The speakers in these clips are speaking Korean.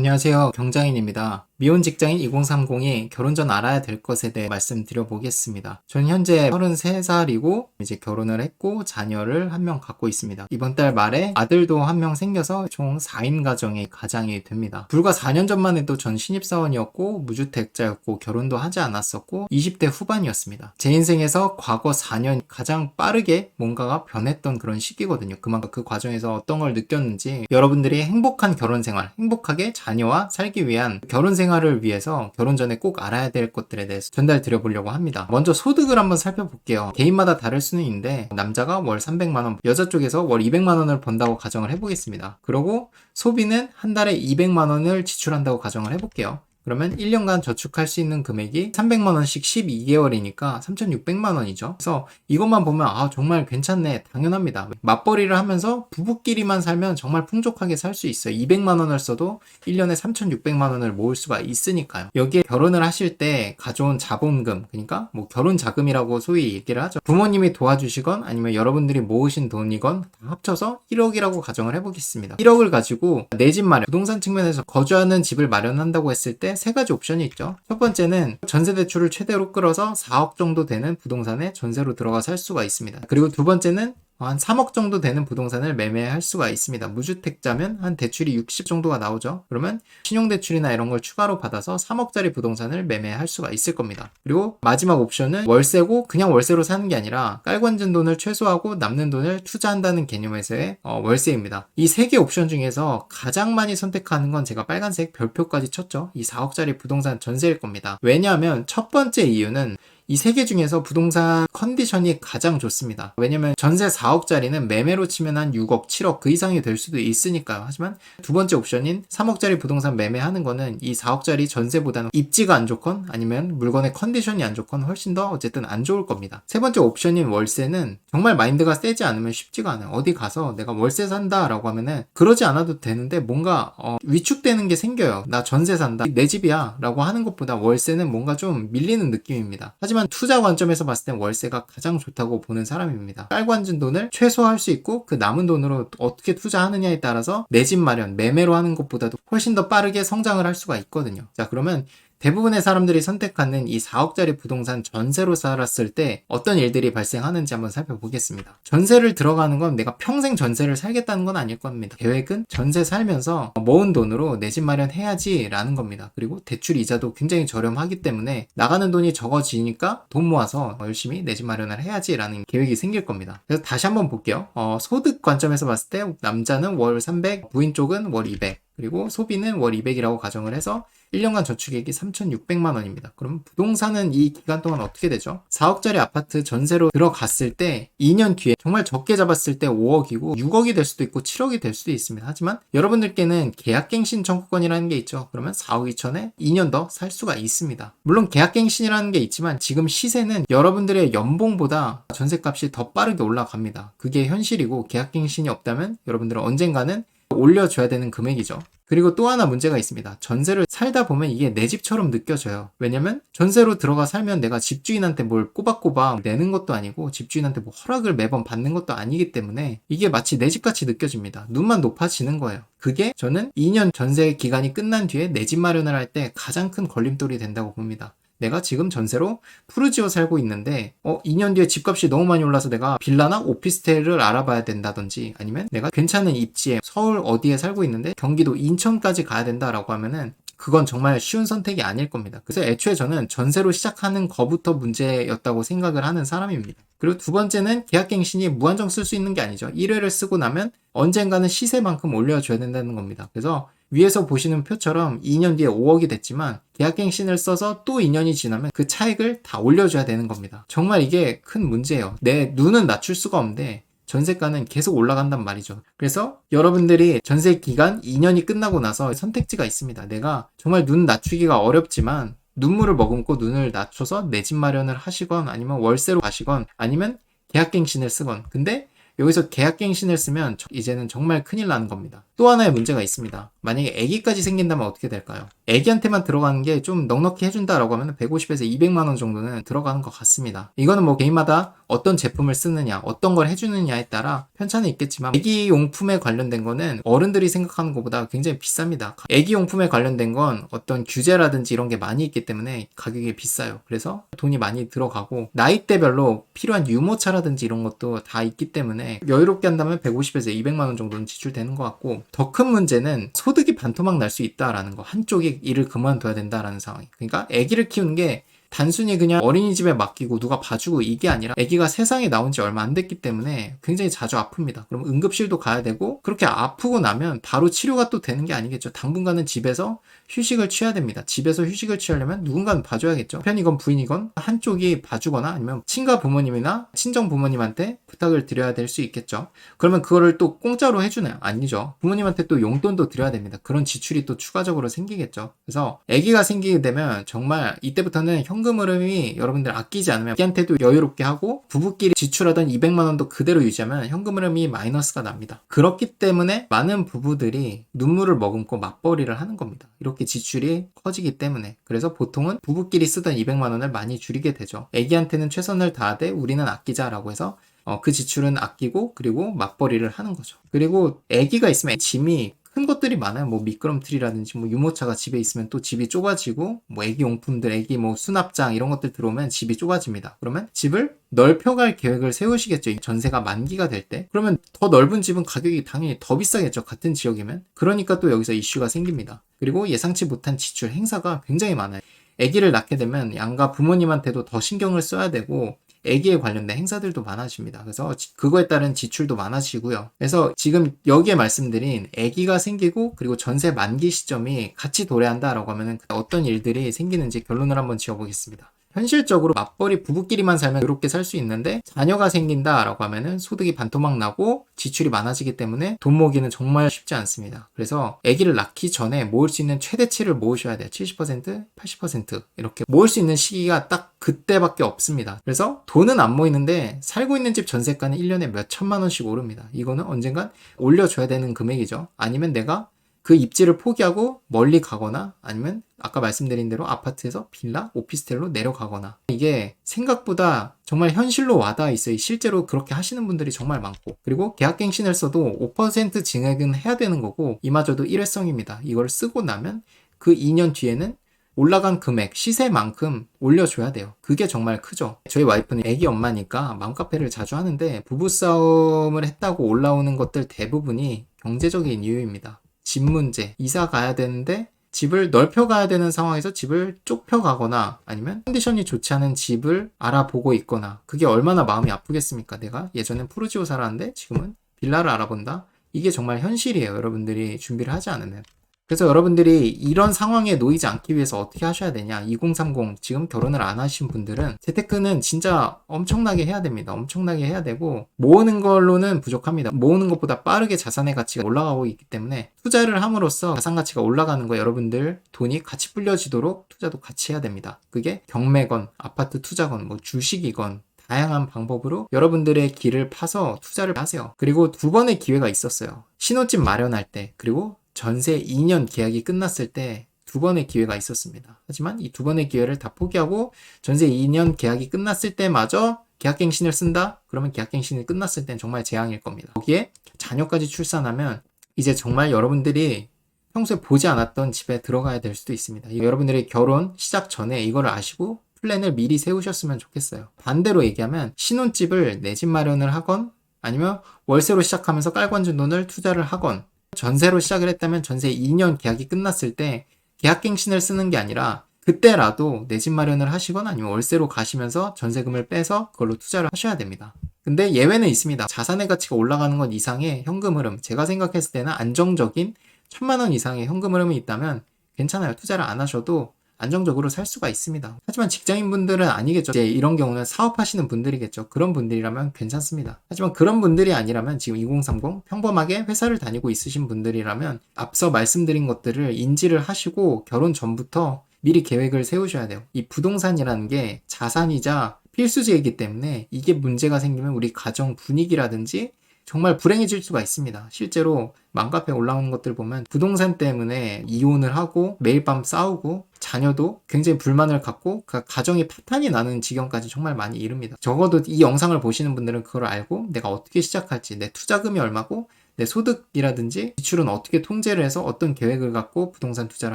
안녕하세요. 경장인입니다. 미혼 직장인 2030이 결혼 전 알아야 될 것에 대해 말씀드려보겠습니다. 저는 현재 33살이고 이제 결혼을 했고 자녀를 한 명 갖고 있습니다. 이번 달 말에 아들도 한 명 생겨서 총 4인 가정의 가장이 됩니다. 불과 4년 전만 해도 전 신입사원이었고 무주택자였고 결혼도 하지 않았었고 20대 후반이었습니다. 제 인생에서 과거 4년 가장 빠르게 뭔가가 변했던 그런 시기거든요. 그만큼 그 과정에서 어떤 걸 느꼈는지 여러분들이 행복한 결혼 생활, 행복하게 자녀와 살기 위한 결혼 생활을 위해서 결혼 전에 꼭 알아야 될 것들에 대해서 전달 드려보려고 합니다. 먼저 소득을 한번 살펴볼게요. 개인마다 다를 수는 있는데 남자가 월 300만원, 여자 쪽에서 월 200만원을 번다고 가정을 해보겠습니다. 그리고 소비는 한 달에 200만원을 지출한다고 가정을 해볼게요. 그러면 1년간 저축할 수 있는 금액이 300만원씩 12개월이니까 3,600만원이죠. 그래서 이것만 보면 정말 괜찮네, 당연합니다. 맞벌이를 하면서 부부끼리만 살면 정말 풍족하게 살 수 있어요. 200만원을 써도 1년에 3,600만원을 모을 수가 있으니까요. 여기에 결혼을 하실 때 가져온 자본금, 그러니까 뭐 결혼 자금이라고 소위 얘기를 하죠. 부모님이 도와주시건 아니면 여러분들이 모으신 돈이건 다 합쳐서 1억이라고 가정을 해보겠습니다. 1억을 가지고 내 집 마련, 부동산 측면에서 거주하는 집을 마련한다고 했을 때 세 가지 옵션이 있죠. 첫 번째는 전세 대출을 최대로 끌어서 4억 정도 되는 부동산에 전세로 들어가 살 수가 있습니다. 그리고 두 번째는 한 3억 정도 되는 부동산을 매매할 수가 있습니다. 무주택자면 한 대출이 60 정도가 나오죠. 그러면 신용대출이나 이런 걸 추가로 받아서 3억짜리 부동산을 매매할 수가 있을 겁니다. 그리고 마지막 옵션은 월세고 그냥 월세로 사는 게 아니라 깔고 앉은 돈을 최소화하고 남는 돈을 투자한다는 개념에서의 월세입니다. 이 세 개 옵션 중에서 가장 많이 선택하는 건 제가 빨간색 별표까지 쳤죠. 이 4억짜리 부동산 전세일 겁니다. 왜냐하면 첫 번째 이유는 이 세 개 중에서 부동산 컨디션이 가장 좋습니다. 왜냐면 전세 4억짜리는 매매로 치면 한 6억, 7억 그 이상이 될 수도 있으니까요. 하지만 두 번째 옵션인 3억짜리 부동산 매매하는 거는 이 4억짜리 전세보다는 입지가 안 좋건 아니면 물건의 컨디션이 안 좋건 훨씬 더 어쨌든 안 좋을 겁니다. 세 번째 옵션인 월세는 정말 마인드가 세지 않으면 쉽지가 않아요. 어디 가서 내가 월세 산다 라고 하면은 그러지 않아도 되는데 뭔가 위축되는 게 생겨요. 나 전세 산다, 내 집이야 라고 하는 것보다 월세는 뭔가 좀 밀리는 느낌입니다. 하지만 투자 관점에서 봤을 땐 월세가 가장 좋다고 보는 사람입니다. 깔고 앉은 돈을 최소화할 수 있고 그 남은 돈으로 어떻게 투자하느냐에 따라서 내 집 마련, 매매로 하는 것보다도 훨씬 더 빠르게 성장을 할 수가 있거든요. 자, 그러면 대부분의 사람들이 선택하는 이 4억짜리 부동산 전세로 살았을 때 어떤 일들이 발생하는지 한번 살펴보겠습니다. 전세를 들어가는 건 내가 평생 전세를 살겠다는 건 아닐 겁니다. 계획은 전세 살면서 모은 돈으로 내 집 마련해야지 라는 겁니다. 그리고 대출 이자도 굉장히 저렴하기 때문에 나가는 돈이 적어지니까 돈 모아서 열심히 내 집 마련을 해야지 라는 계획이 생길 겁니다. 그래서 다시 한번 볼게요. 소득 관점에서 봤을 때 남자는 월 300, 부인 쪽은 월 200, 그리고 소비는 월 200이라고 가정을 해서 1년간 저축액이 3,600만 원입니다. 그럼 부동산은 이 기간 동안 어떻게 되죠? 4억짜리 아파트 전세로 들어갔을 때 2년 뒤에 정말 적게 잡았을 때 5억이고 6억이 될 수도 있고 7억이 될 수도 있습니다. 하지만 여러분들께는 계약갱신 청구권이라는 게 있죠. 그러면 4억 2천에 2년 더 살 수가 있습니다. 물론 계약갱신이라는 게 있지만 지금 시세는 여러분들의 연봉보다 전세값이 더 빠르게 올라갑니다. 그게 현실이고 계약갱신이 없다면 여러분들은 언젠가는 올려줘야 되는 금액이죠. 그리고 또 하나 문제가 있습니다. 전세를 살다 보면 이게 내 집처럼 느껴져요. 왜냐면 전세로 들어가 살면 내가 집주인한테 뭘 꼬박꼬박 내는 것도 아니고 집주인한테 뭐 허락을 매번 받는 것도 아니기 때문에 이게 마치 내 집같이 느껴집니다. 눈만 높아지는 거예요. 그게 저는 2년 전세 기간이 끝난 뒤에 내 집 마련을 할 때 가장 큰 걸림돌이 된다고 봅니다. 내가 지금 전세로 푸르지오 살고 있는데 2년 뒤에 집값이 너무 많이 올라서 내가 빌라나 오피스텔을 알아봐야 된다든지 아니면 내가 괜찮은 입지에 서울 어디에 살고 있는데 경기도 인천까지 가야 된다라고 하면은 그건 정말 쉬운 선택이 아닐 겁니다. 그래서 애초에 저는 전세로 시작하는 거부터 문제였다고 생각을 하는 사람입니다. 그리고 두 번째는 계약갱신이 무한정 쓸 수 있는 게 아니죠. 1회를 쓰고 나면 언젠가는 시세만큼 올려줘야 된다는 겁니다. 그래서 위에서 보시는 표처럼 2년 뒤에 5억이 됐지만 계약갱신을 써서 또 2년이 지나면 그 차익을 다 올려줘야 되는 겁니다. 정말 이게 큰 문제예요. 내 눈은 낮출 수가 없는데 전세가는 계속 올라간단 말이죠. 그래서 여러분들이 전세 기간 2년이 끝나고 나서 선택지가 있습니다. 내가 정말 눈 낮추기가 어렵지만 눈물을 머금고 눈을 낮춰서 내 집 마련을 하시건 아니면 월세로 가시건 아니면 계약갱신을 쓰건 근데 여기서 계약갱신을 쓰면 이제는 정말 큰일 나는 겁니다. 또 하나의 문제가 있습니다. 만약에 애기까지 생긴다면 어떻게 될까요? 애기한테만 들어가는 게 좀 넉넉히 해준다라고 하면 150에서 200만 원 정도는 들어가는 것 같습니다. 이거는 뭐 개인마다 어떤 제품을 쓰느냐, 어떤 걸 해주느냐에 따라 편차는 있겠지만 애기 용품에 관련된 거는 어른들이 생각하는 것보다 굉장히 비쌉니다. 애기 용품에 관련된 건 어떤 규제라든지 이런 게 많이 있기 때문에 가격이 비싸요. 그래서 돈이 많이 들어가고 나이대별로 필요한 유모차라든지 이런 것도 다 있기 때문에 여유롭게 한다면 150에서 200만 원 정도는 지출되는 것 같고, 더 큰 문제는 소득이 반토막 날 수 있다라는 거. 한쪽이 일을 그만둬야 된다라는 상황이. 그러니까 아기를 키우는 게 단순히 그냥 어린이집에 맡기고 누가 봐주고 이게 아니라 아기가 세상에 나온 지 얼마 안 됐기 때문에 굉장히 자주 아픕니다. 그럼 응급실도 가야 되고, 그렇게 아프고 나면 바로 치료가 또 되는 게 아니겠죠. 당분간은 집에서 휴식을 취해야 됩니다. 집에서 휴식을 취하려면 누군가는 봐줘야겠죠. 편이건 부인이건 한쪽이 봐주거나 아니면 친가 부모님이나 친정 부모님한테 부탁을 드려야 될 수 있겠죠. 그러면 그거를 또 공짜로 해주나요? 아니죠. 부모님한테 또 용돈도 드려야 됩니다. 그런 지출이 또 추가적으로 생기겠죠. 그래서 아기가 생기게 되면 정말 이때부터는 현금 흐름이 여러분들 아끼지 않으면 아기한테도 여유롭게 하고 부부끼리 지출하던 200만 원도 그대로 유지하면 현금 흐름이 마이너스가 납니다. 그렇기 때문에 많은 부부들이 눈물을 머금고 맞벌이를 하는 겁니다. 이렇게 지출이 커지기 때문에. 그래서 보통은 부부끼리 쓰던 200만 원을 많이 줄이게 되죠. 아기한테는 최선을 다하되 우리는 아끼자라고 해서 그 지출은 아끼고 그리고 맞벌이를 하는 거죠. 그리고 아기가 있으면 짐이 큰 것들이 많아요. 뭐 미끄럼틀이라든지 뭐 유모차가 집에 있으면 또 집이 좁아지고, 뭐 아기 용품들, 아기 뭐 수납장 이런 것들 들어오면 집이 좁아집니다. 그러면 집을 넓혀갈 계획을 세우시겠죠. 전세가 만기가 될 때. 그러면 더 넓은 집은 가격이 당연히 더 비싸겠죠. 같은 지역이면. 그러니까 또 여기서 이슈가 생깁니다. 그리고 예상치 못한 지출 행사가 굉장히 많아요. 아기를 낳게 되면 양가 부모님한테도 더 신경을 써야 되고, 아기에 관련된 행사들도 많아집니다. 그래서 그거에 따른 지출도 많아지고요. 그래서 지금 여기에 말씀드린 아기가 생기고 그리고 전세 만기 시점이 같이 도래한다라고 하면 어떤 일들이 생기는지 결론을 한번 지어보겠습니다. 현실적으로 맞벌이 부부끼리만 살면 이렇게 살 수 있는데, 자녀가 생긴다라고 하면은 소득이 반토막 나고 지출이 많아지기 때문에 돈 모으기는 정말 쉽지 않습니다. 그래서 아기를 낳기 전에 모을 수 있는 최대치를 모으셔야 돼요. 70%, 80% 이렇게 모을 수 있는 시기가 딱 그때밖에 없습니다. 그래서 돈은 안 모이는데 살고 있는 집 전세가는 1년에 몇 천만 원씩 오릅니다. 이거는 언젠간 올려줘야 되는 금액이죠. 아니면 내가 그 입지를 포기하고 멀리 가거나 아니면 아까 말씀드린 대로 아파트에서 빌라, 오피스텔로 내려가거나, 이게 생각보다 정말 현실로 와닿아 있어요. 실제로 그렇게 하시는 분들이 정말 많고, 그리고 계약갱신을 써도 5% 증액은 해야 되는 거고 이마저도 일회성입니다. 이걸 쓰고 나면 그 2년 뒤에는 올라간 금액, 시세만큼 올려줘야 돼요. 그게 정말 크죠. 저희 와이프는 애기 엄마니까 맘카페를 자주 하는데 부부싸움을 했다고 올라오는 것들 대부분이 경제적인 이유입니다. 집 문제, 이사 가야 되는데 집을 넓혀 가야 되는 상황에서 집을 좁혀 가거나 아니면 컨디션이 좋지 않은 집을 알아보고 있거나, 그게 얼마나 마음이 아프겠습니까? 내가 예전엔 푸르지오 살았는데 지금은 빌라를 알아본다? 이게 정말 현실이에요. 여러분들이 준비를 하지 않으면. 그래서 여러분들이 이런 상황에 놓이지 않기 위해서 어떻게 하셔야 되냐, 2030 지금 결혼을 안 하신 분들은 재테크는 진짜 엄청나게 해야 됩니다. 엄청나게 해야 되고, 모으는 걸로는 부족합니다. 모으는 것보다 빠르게 자산의 가치가 올라가고 있기 때문에 투자를 함으로써 자산 가치가 올라가는 거, 여러분들 돈이 같이 불려지도록 투자도 같이 해야 됩니다. 그게 경매건 아파트 투자건 뭐 주식이건 다양한 방법으로 여러분들의 길을 파서 투자를 하세요. 그리고 두 번의 기회가 있었어요. 신혼집 마련할 때, 그리고 전세 2년 계약이 끝났을 때 두 번의 기회가 있었습니다. 하지만 이 두 번의 기회를 다 포기하고 전세 2년 계약이 끝났을 때마저 계약갱신을 쓴다? 그러면 계약갱신이 끝났을 땐 정말 재앙일 겁니다. 거기에 자녀까지 출산하면 이제 정말 여러분들이 평소에 보지 않았던 집에 들어가야 될 수도 있습니다. 여러분들이 결혼 시작 전에 이거를 아시고 플랜을 미리 세우셨으면 좋겠어요. 반대로 얘기하면 신혼집을 내 집 마련을 하건 아니면 월세로 시작하면서 깔고 앉은 돈을 투자를 하건, 전세로 시작을 했다면 전세 2년 계약이 끝났을 때 계약갱신을 쓰는 게 아니라 그때라도 내 집 마련을 하시거나 아니면 월세로 가시면서 전세금을 빼서 그걸로 투자를 하셔야 됩니다. 근데 예외는 있습니다. 자산의 가치가 올라가는 것 이상의 현금 흐름, 제가 생각했을 때는 안정적인 1000만 원 이상의 현금 흐름이 있다면 괜찮아요. 투자를 안 하셔도 안정적으로 살 수가 있습니다. 하지만 직장인분들은 아니겠죠. 이제 이런 경우는 사업하시는 분들이겠죠. 그런 분들이라면 괜찮습니다. 하지만 그런 분들이 아니라면, 지금 2030 평범하게 회사를 다니고 있으신 분들이라면 앞서 말씀드린 것들을 인지를 하시고 결혼 전부터 미리 계획을 세우셔야 돼요. 이 부동산이라는 게 자산이자 필수지이기 때문에 이게 문제가 생기면 우리 가정 분위기라든지 정말 불행해질 수가 있습니다. 실제로 맘카페에 올라오는 것들 보면 부동산 때문에 이혼을 하고 매일 밤 싸우고 자녀도 굉장히 불만을 갖고 그 가정이 파탄이 나는 지경까지 정말 많이 이릅니다. 적어도 이 영상을 보시는 분들은 그걸 알고 내가 어떻게 시작할지, 내 투자금이 얼마고 내 소득이라든지 지출은 어떻게 통제를 해서 어떤 계획을 갖고 부동산 투자를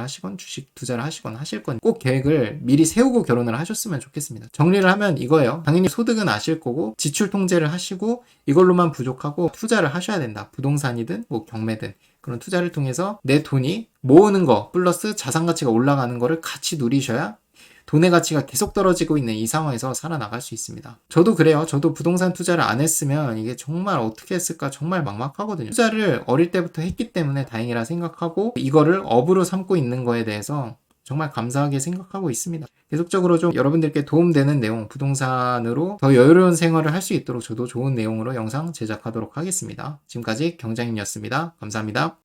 하시건 주식 투자를 하시건 하실 건 꼭 계획을 미리 세우고 결혼을 하셨으면 좋겠습니다. 정리를 하면 이거예요. 당연히 소득은 아실 거고 지출 통제를 하시고 이걸로만 부족하고 투자를 하셔야 된다. 부동산이든 뭐 경매든 그런 투자를 통해서 내 돈이 모으는 거 플러스 자산 가치가 올라가는 거를 같이 누리셔야 돈의 가치가 계속 떨어지고 있는 이 상황에서 살아나갈 수 있습니다. 저도 그래요. 저도 부동산 투자를 안 했으면 이게 정말 어떻게 했을까 정말 막막하거든요. 투자를 어릴 때부터 했기 때문에 다행이라 생각하고 이거를 업으로 삼고 있는 거에 대해서 정말 감사하게 생각하고 있습니다. 계속적으로 좀 여러분들께 도움되는 내용, 부동산으로 더 여유로운 생활을 할 수 있도록 저도 좋은 내용으로 영상 제작하도록 하겠습니다. 지금까지 경장인이었습니다. 감사합니다.